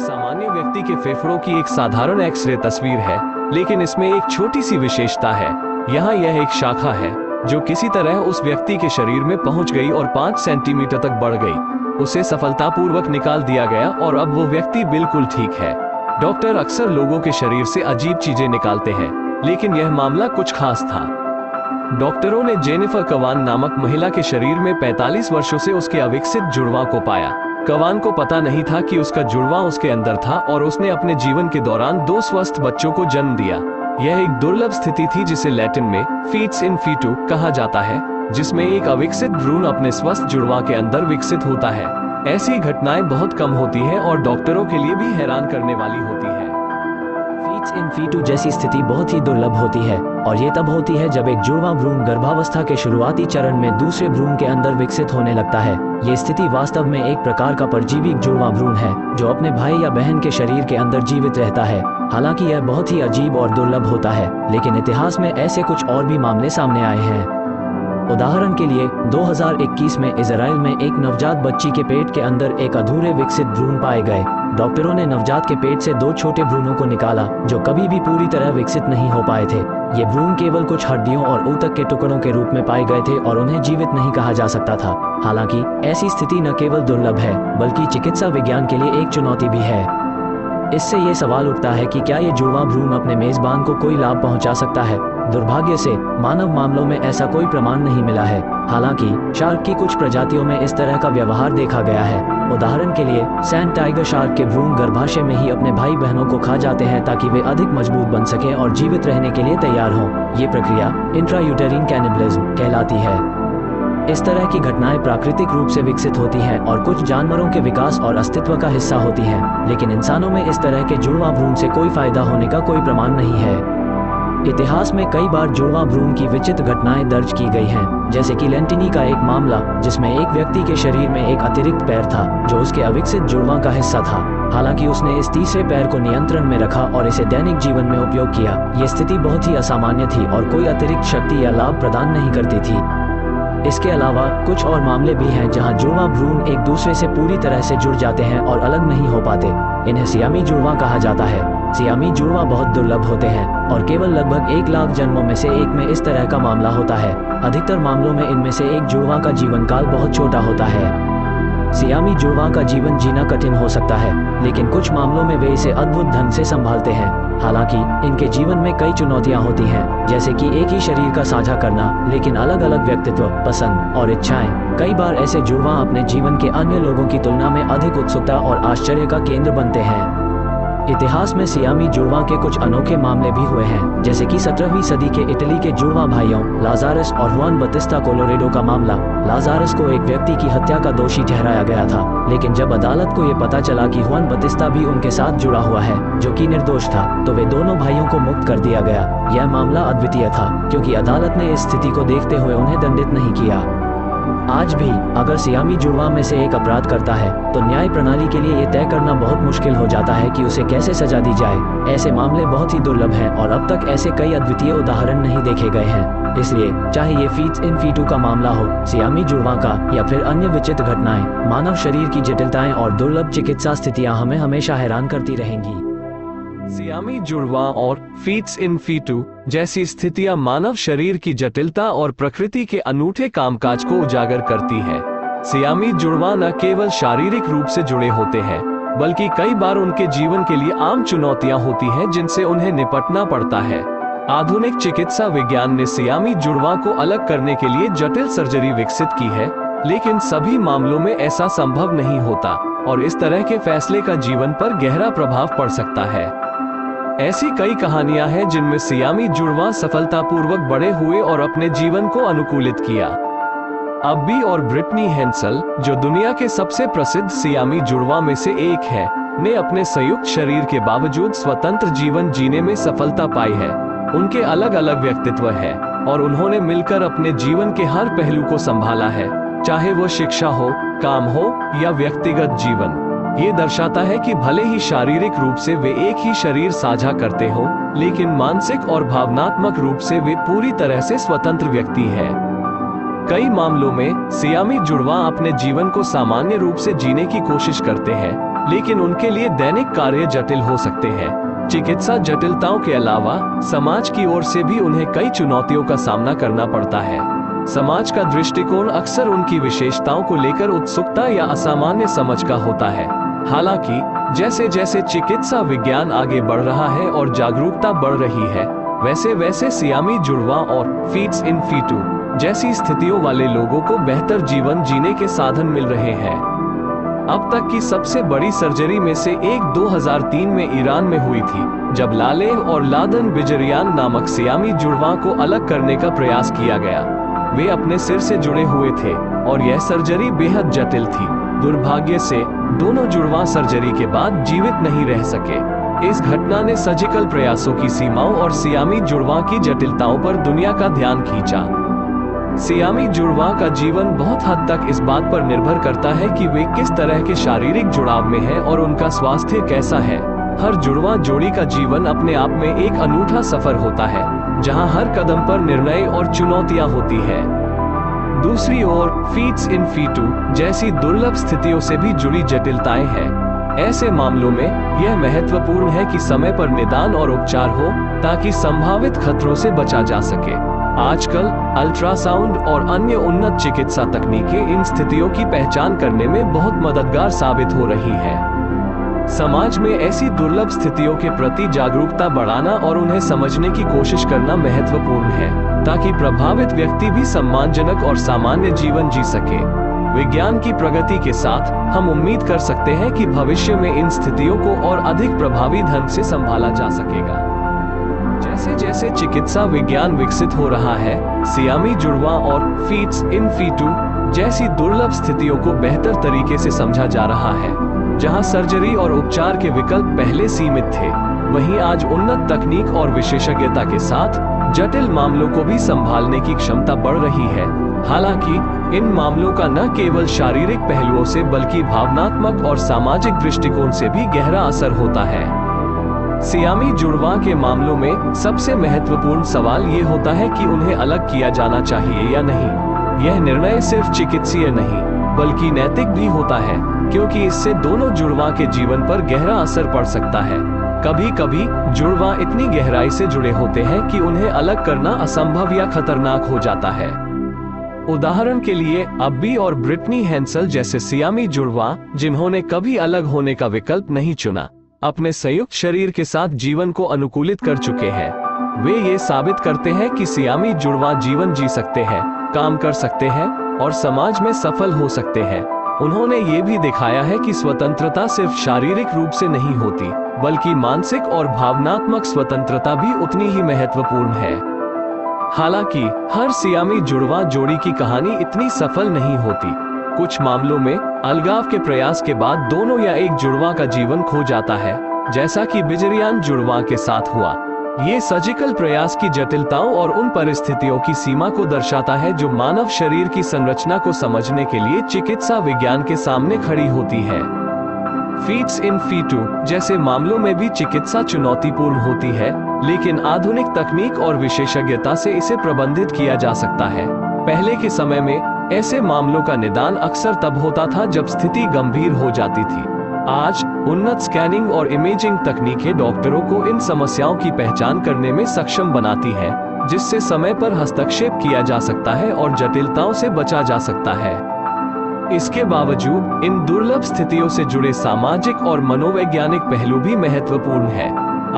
सामान्य व्यक्ति के फेफड़ों की एक साधारण एक्सरे तस्वीर है, लेकिन इसमें एक छोटी सी विशेषता है। यहाँ यह एक शाखा है जो किसी तरह उस व्यक्ति के शरीर में पहुंच गई और 5 सेंटीमीटर तक बढ़ गई। उसे सफलतापूर्वक निकाल दिया गया और अब वो व्यक्ति बिल्कुल ठीक है। डॉक्टर अक्सर लोगों के शरीर से अजीब चीजें निकालते हैं, लेकिन यह मामला कुछ खास था। डॉक्टरों ने जेनिफर कवान नामक महिला के शरीर में 45 वर्षों से उसके अविकसित जुड़वां को पाया। कवान को पता नहीं था कि उसका जुड़वां उसके अंदर था और उसने अपने जीवन के दौरान 2 स्वस्थ बच्चों को जन्म दिया। यह एक दुर्लभ स्थिति थी जिसे लैटिन में फीट्स इन फीटू कहा जाता है, जिसमें एक अविकसित भ्रूण अपने स्वस्थ जुड़वां के अंदर विकसित होता है। ऐसी घटनाएं बहुत कम होती हैं और डॉक्टरों के लिए भी हैरान करने वाली होती है। फीट्स इन फीटू जैसी स्थिति बहुत ही दुर्लभ होती है और ये तब होती है जब एक जुड़वां भ्रूण गर्भावस्था के शुरुआती चरण में दूसरे भ्रूण के अंदर विकसित होने लगता है। ये स्थिति वास्तव में एक प्रकार का परजीवी जुड़वां भ्रूण है जो अपने भाई या बहन के शरीर के अंदर जीवित रहता है। हालांकि यह बहुत ही अजीब और दुर्लभ होता है, लेकिन इतिहास में ऐसे कुछ और भी मामले सामने आए हैं। उदाहरण के लिए 2021 में इजराइल में एक नवजात बच्ची के पेट के अंदर एक अधूरे विकसित भ्रूण पाए गए। डॉक्टरों ने नवजात के पेट से 2 छोटे भ्रूणों को निकाला जो कभी भी पूरी तरह विकसित नहीं हो पाए थे। ये भ्रूण केवल कुछ हड्डियों और ऊतक के टुकड़ों के रूप में पाए गए थे और उन्हें जीवित नहीं कहा जा सकता था। हालांकि ऐसी स्थिति न केवल दुर्लभ है बल्कि चिकित्सा विज्ञान के लिए एक चुनौती भी है। इससे ये सवाल उठता है कि क्या ये जुड़वां भ्रूण अपने मेजबान को कोई लाभ पहुंचा सकता है। दुर्भाग्य से मानव मामलों में ऐसा कोई प्रमाण नहीं मिला है। हालांकि शार्क की कुछ प्रजातियों में इस तरह का व्यवहार देखा गया है। उदाहरण के लिए सैंड टाइगर शार्क के भ्रूण गर्भाशय में ही अपने भाई बहनों को खा जाते हैं ताकि वे अधिक मजबूत बन सकें और जीवित रहने के लिए तैयार हों। ये प्रक्रिया इंट्रायूटेरिन कैनिबलिज्म कहलाती है। इस तरह की घटनाएं प्राकृतिक रूप से विकसित होती हैं और कुछ जानवरों के विकास और अस्तित्व का हिस्सा होती हैं, लेकिन इंसानों में इस तरह के जुड़वां भ्रूण से कोई फायदा होने का कोई प्रमाण नहीं है। इतिहास में कई बार जुड़वां भ्रूण की विचित्र घटनाएं दर्ज की गई हैं, जैसे कि लेंटिनी का एक मामला जिसमें एक व्यक्ति के शरीर में एक अतिरिक्त पैर था जो उसके अविकसित जुड़वां का हिस्सा था। हालांकि उसने इस तीसरे पैर को नियंत्रण में रखा और इसे दैनिक जीवन में उपयोग किया। ये स्थिति बहुत ही असामान्य थी और कोई अतिरिक्त शक्ति या लाभ प्रदान नहीं करती थी। इसके अलावा कुछ और मामले भी हैं जहां जुड़वां भ्रूण एक दूसरे से पूरी तरह से जुड़ जाते हैं और अलग नहीं हो पाते। इन्हें सियामी जुड़वां कहा जाता है। सियामी जुड़वां बहुत दुर्लभ होते हैं और केवल लगभग 1 लाख जन्मों में से एक में इस तरह का मामला होता है। अधिकतर मामलों में इनमें से एक जुड़वां का जीवन काल बहुत छोटा होता है। सियामी जुड़वां का जीवन जीना कठिन हो सकता है, लेकिन कुछ मामलों में वे इसे अद्भुत ढंग से संभालते हैं। हालांकि इनके जीवन में कई चुनौतियां होती हैं, जैसे कि एक ही शरीर का साझा करना, लेकिन अलग अलग व्यक्तित्व, पसंद और इच्छाएं। कई बार ऐसे जुड़वां अपने जीवन के अन्य लोगों की तुलना में अधिक उत्सुकता और आश्चर्य का केंद्र बनते हैं। इतिहास में सियामी जुड़वां के कुछ अनोखे मामले भी हुए हैं, जैसे कि 17वीं सदी के इटली के जुड़वां भाइयों लाजारस और हुआन बतिस्ता कोलोरेडो का मामला। लाजारस को एक व्यक्ति की हत्या का दोषी ठहराया गया था, लेकिन जब अदालत को ये पता चला कि हुआन बतिस्ता भी उनके साथ जुड़ा हुआ है जो कि निर्दोष था, तो वे दोनों भाइयों को मुक्त कर दिया गया। यह मामला अद्वितीय था क्योंकि अदालत ने इस स्थिति को देखते हुए उन्हें दंडित नहीं किया। आज भी अगर सियामी जुड़वां में से एक अपराध करता है तो न्याय प्रणाली के लिए यह तय करना बहुत मुश्किल हो जाता है कि उसे कैसे सजा दी जाए। ऐसे मामले बहुत ही दुर्लभ हैं और अब तक ऐसे कई अद्वितीय उदाहरण नहीं देखे गए हैं। इसलिए चाहे ये फीट्स इन फीटू का मामला हो, सियामी जुड़वां का या फिर अन्य विचित्र घटनाएं, मानव शरीर की जटिलताएं और दुर्लभ चिकित्सा स्थितियां हमें हमेशा हैरान करती रहेंगी। सियामी जुड़वां और फीट्स इन फीटू जैसी स्थितियां मानव शरीर की जटिलता और प्रकृति के अनूठे कामकाज को उजागर करती है। सियामी जुड़वां न केवल शारीरिक रूप से जुड़े होते हैं, बल्कि कई बार उनके जीवन के लिए आम चुनौतियां होती हैं जिनसे उन्हें निपटना पड़ता है। आधुनिक चिकित्सा विज्ञान ने सियामी जुड़वां को अलग करने के लिए जटिल सर्जरी विकसित की है, लेकिन सभी मामलों में ऐसा संभव नहीं होता और इस तरह के फैसले का जीवन पर गहरा प्रभाव पड़ सकता है। ऐसी कई कहानियां हैं जिनमें सियामी जुड़वां सफलतापूर्वक बड़े हुए और अपने जीवन को अनुकूलित किया। अब्बी और ब्रिटनी हेंसल, जो दुनिया के सबसे प्रसिद्ध सियामी जुड़वां में से एक है, ने अपने संयुक्त शरीर के बावजूद स्वतंत्र जीवन जीने में सफलता पाई है। उनके अलग अलग व्यक्तित्व है और उन्होंने मिलकर अपने जीवन के हर पहलू को संभाला है, चाहे वो शिक्षा हो, काम हो या व्यक्तिगत जीवन। ये दर्शाता है कि भले ही शारीरिक रूप से वे एक ही शरीर साझा करते हो, लेकिन मानसिक और भावनात्मक रूप से वे पूरी तरह से स्वतंत्र व्यक्ति हैं। कई मामलों में सियामी जुड़वां अपने जीवन को सामान्य रूप से जीने की कोशिश करते हैं, लेकिन उनके लिए दैनिक कार्य जटिल हो सकते हैं। चिकित्सा जटिलताओं के अलावा समाज की ओर से भी उन्हें कई चुनौतियों का सामना करना पड़ता है। समाज का दृष्टिकोण अक्सर उनकी विशेषताओं को लेकर उत्सुकता या असामान्य समझ का होता है। हालांकि जैसे जैसे चिकित्सा विज्ञान आगे बढ़ रहा है और जागरूकता बढ़ रही है, वैसे वैसे सियामी जुड़वा और फीट्स इन फीटू जैसी स्थितियों वाले लोगों को बेहतर जीवन जीने के साधन मिल रहे हैं। अब तक की सबसे बड़ी सर्जरी में से एक 2003 में ईरान में हुई थी, जब लालेह और लादन बिजरियान नामक सियामी जुड़वा को अलग करने का प्रयास किया गया। वे अपने सिर से जुड़े हुए थे और यह सर्जरी बेहद जटिल थी। दुर्भाग्य से दोनों जुड़वा सर्जरी के बाद जीवित नहीं रह सके। इस घटना ने सर्जिकल प्रयासों की सीमाओं और सियामी जुड़वा की जटिलताओं पर दुनिया का ध्यान खींचा। सियामी जुड़वा का जीवन बहुत हद तक इस बात पर निर्भर करता है कि वे किस तरह के शारीरिक जुड़ाव में हैं और उनका स्वास्थ्य कैसा है। हर जुड़वा जोड़ी का जीवन अपने आप में एक अनूठा सफर होता है, जहां हर कदम पर निर्णय और चुनौतियां होती है। दूसरी ओर फीट्स इन फीटू जैसी दुर्लभ स्थितियों से भी जुड़ी जटिलताएं हैं। ऐसे मामलों में यह महत्वपूर्ण है कि समय पर निदान और उपचार हो, ताकि संभावित खतरों से बचा जा सके। आजकल अल्ट्रासाउंड और अन्य उन्नत चिकित्सा तकनीकें इन स्थितियों की पहचान करने में बहुत मददगार साबित हो रही है। समाज में ऐसी दुर्लभ स्थितियों के प्रति जागरूकता बढ़ाना और उन्हें समझने की कोशिश करना महत्वपूर्ण है, ताकि प्रभावित व्यक्ति भी सम्मानजनक और सामान्य जीवन जी सके। विज्ञान की प्रगति के साथ हम उम्मीद कर सकते हैं कि भविष्य में इन स्थितियों को और अधिक प्रभावी ढंग से संभाला जा सकेगा। जैसे जैसे चिकित्सा विज्ञान विकसित हो रहा है, सियामी जुड़वा और फीट्स इन फीटू जैसी दुर्लभ स्थितियों को बेहतर तरीके से समझा जा रहा है। जहां सर्जरी और उपचार के विकल्प पहले सीमित थे, वहीं आज उन्नत तकनीक और विशेषज्ञता के साथ जटिल मामलों को भी संभालने की क्षमता बढ़ रही है। हालांकि इन मामलों का न केवल शारीरिक पहलुओं से बल्कि भावनात्मक और सामाजिक दृष्टिकोण से भी गहरा असर होता है। सियामी जुड़वा के मामलों में सबसे महत्वपूर्ण सवाल ये होता है कि उन्हें अलग किया जाना चाहिए या नहीं। यह निर्णय सिर्फ चिकित्सीय नहीं, बल्कि नैतिक भी होता है, क्योंकि इससे दोनों जुड़वा के जीवन पर गहरा असर पड़ सकता है। कभी कभी जुड़वा इतनी गहराई से जुड़े होते हैं कि उन्हें अलग करना असंभव या खतरनाक हो जाता है। उदाहरण के लिए अब्बी और ब्रिटनी हैंसल जैसे सियामी जुड़वा, जिन्होंने कभी अलग होने का विकल्प नहीं चुना, अपने संयुक्त शरीर के साथ जीवन को अनुकूलित कर चुके हैं। वे ये साबित करते हैं कि सियामी जुड़वा जीवन जी सकते हैं, काम कर सकते हैं और समाज में सफल हो सकते हैं। उन्होंने ये भी दिखाया है कि स्वतंत्रता सिर्फ शारीरिक रूप से नहीं होती, बल्कि मानसिक और भावनात्मक स्वतंत्रता भी उतनी ही महत्वपूर्ण है। हालांकि हर सियामी जुड़वा जोड़ी की कहानी इतनी सफल नहीं होती। कुछ मामलों में अलगाव के प्रयास के बाद दोनों या एक जुड़वा का जीवन खो जाता है, जैसा कि बिजरियान जुड़वा के साथ हुआ। ये सर्जिकल प्रयास की जटिलताओं और उन परिस्थितियों की सीमा को दर्शाता है जो मानव शरीर की संरचना को समझने के लिए चिकित्सा विज्ञान के सामने खड़ी होती है। फीट्स इन फीटू जैसे मामलों में भी चिकित्सा चुनौतीपूर्ण होती है, लेकिन आधुनिक तकनीक और विशेषज्ञता से इसे प्रबंधित किया जा सकता है। पहले के समय में ऐसे मामलों का निदान अक्सर तब होता था जब स्थिति गंभीर हो जाती थी। आज उन्नत स्कैनिंग और इमेजिंग तकनीकें डॉक्टरों को इन समस्याओं की पहचान करने में सक्षम बनाती हैं, जिससे समय पर हस्तक्षेप किया जा सकता है और जटिलताओं से बचा जा सकता है। इसके बावजूद इन दुर्लभ स्थितियों से जुड़े सामाजिक और मनोवैज्ञानिक पहलू भी महत्वपूर्ण है।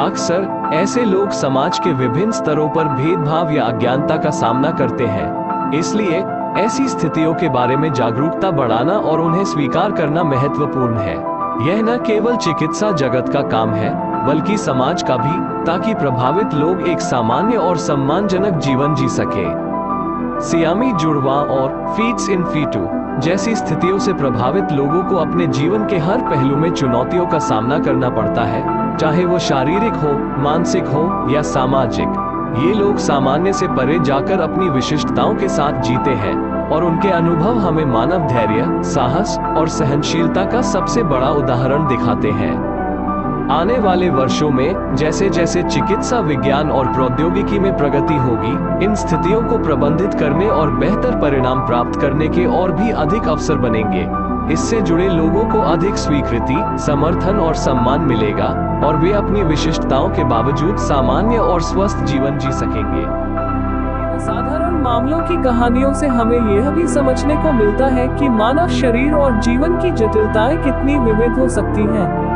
अक्सर ऐसे लोग समाज के विभिन्न स्तरों पर भेदभाव या अज्ञानता का सामना करते हैं। इसलिए ऐसी स्थितियों के बारे में जागरूकता बढ़ाना और उन्हें स्वीकार करना महत्वपूर्ण है। यह न केवल चिकित्सा जगत का काम है, बल्कि समाज का भी, ताकि प्रभावित लोग एक सामान्य और सम्मानजनक जीवन जी सके। सियामी जुड़वा और फीट्स इन फीटू जैसी स्थितियों से प्रभावित लोगों को अपने जीवन के हर पहलू में चुनौतियों का सामना करना पड़ता है, चाहे वो शारीरिक हो, मानसिक हो या सामाजिक। ये लोग सामान्य से परे जाकर अपनी विशिष्टताओं के साथ जीते हैं और उनके अनुभव हमें मानव धैर्य, साहस और सहनशीलता का सबसे बड़ा उदाहरण दिखाते हैं। आने वाले वर्षों में जैसे जैसे चिकित्सा विज्ञान और प्रौद्योगिकी में प्रगति होगी, इन स्थितियों को प्रबंधित करने और बेहतर परिणाम प्राप्त करने के और भी अधिक अवसर बनेंगे। इससे जुड़े लोगों को अधिक स्वीकृति, समर्थन और सम्मान मिलेगा और वे अपनी विशिष्टताओं के बावजूद सामान्य और स्वस्थ जीवन जी सकेंगे। साधारण मामलों की कहानियों से हमें यह भी समझने को मिलता है कि मानव शरीर और जीवन की जटिलताएं कितनी विविध हो सकती हैं।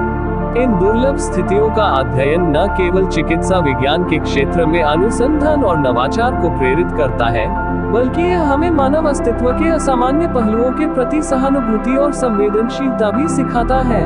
इन दुर्लभ स्थितियों का अध्ययन न केवल चिकित्सा विज्ञान के क्षेत्र में अनुसंधान और नवाचार को प्रेरित करता है, बल्कि यह हमें मानव अस्तित्व के असामान्य पहलुओं के प्रति सहानुभूति और संवेदनशीलता भी सिखाता है।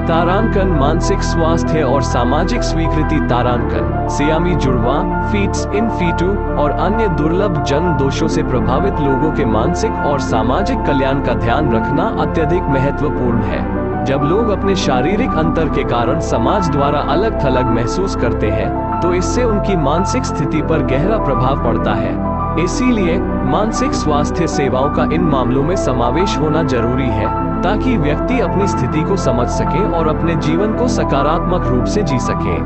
तारांकन, मानसिक स्वास्थ्य और सामाजिक स्वीकृति। तारांकन, सियामी जुड़वा, फीट्स इन फीटू और अन्य दुर्लभ जन्म दोषों से प्रभावित लोगों के मानसिक और सामाजिक कल्याण का ध्यान रखना अत्यधिक महत्वपूर्ण है। जब लोग अपने शारीरिक अंतर के कारण समाज द्वारा अलग थलग महसूस करते हैं, तो इससे उनकी मानसिक स्थिति पर गहरा प्रभाव पड़ता है। इसीलिए मानसिक स्वास्थ्य सेवाओं का इन मामलों में समावेश होना जरूरी है, ताकि व्यक्ति अपनी स्थिति को समझ सके और अपने जीवन को सकारात्मक रूप से जी सके।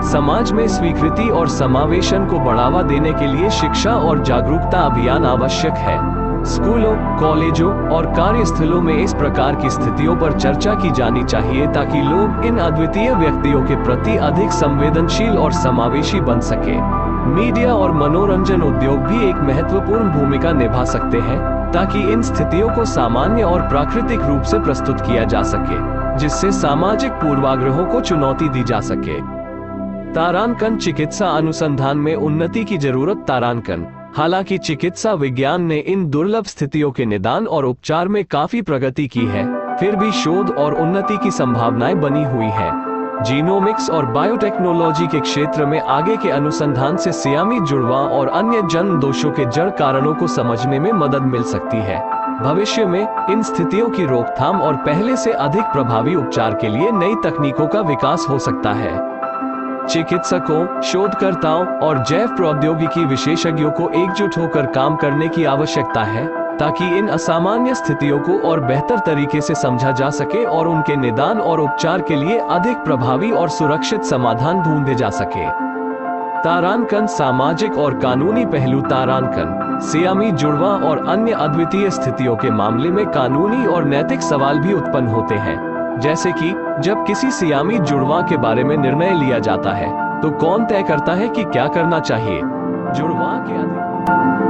समाज में स्वीकृति और समावेशन को बढ़ावा देने के लिए शिक्षा और जागरूकता अभियान आवश्यक है। स्कूलों, कॉलेजों और कार्यस्थलों में इस प्रकार की स्थितियों पर चर्चा की जानी चाहिए, ताकि लोग इन अद्वितीय व्यक्तियों के प्रति अधिक संवेदनशील और समावेशी बन सके। मीडिया और मनोरंजन उद्योग भी एक महत्वपूर्ण भूमिका निभा सकते हैं, ताकि इन स्थितियों को सामान्य और प्राकृतिक रूप से प्रस्तुत किया जा सके, जिससे सामाजिक पूर्वाग्रहों को चुनौती दी जा सके। तारांकन, चिकित्सा अनुसंधान में उन्नति की जरूरत। तारांकन, हालांकि चिकित्सा विज्ञान ने इन दुर्लभ स्थितियों के निदान और उपचार में काफी प्रगति की है, फिर भी शोध और उन्नति की संभावनाएं बनी हुई है। जीनोमिक्स और बायोटेक्नोलॉजी के क्षेत्र में आगे के अनुसंधान से सियामी जुड़वा और अन्य जन्म दोषों के जड़ कारणों को समझने में मदद मिल सकती है। भविष्य में इन स्थितियों की रोकथाम और पहले से अधिक प्रभावी उपचार के लिए नई तकनीकों का विकास हो सकता है। चिकित्सकों, शोधकर्ताओं और जैव प्रौद्योगिकी विशेषज्ञों को एकजुट होकर काम करने की आवश्यकता है, ताकि इन असामान्य स्थितियों को और बेहतर तरीके से समझा जा सके और उनके निदान और उपचार के लिए अधिक प्रभावी और सुरक्षित समाधान ढूंढे जा सके। तारांकन, सामाजिक और कानूनी पहलू। तारांकन, सियामी जुड़वा और अन्य अद्वितीय स्थितियों के मामले में कानूनी और नैतिक सवाल भी उत्पन्न होते हैं, जैसे कि जब किसी सियामी जुड़वा के बारे में निर्णय लिया जाता है, तो कौन तय करता है कि क्या करना चाहिए? जुड़वा के अधिक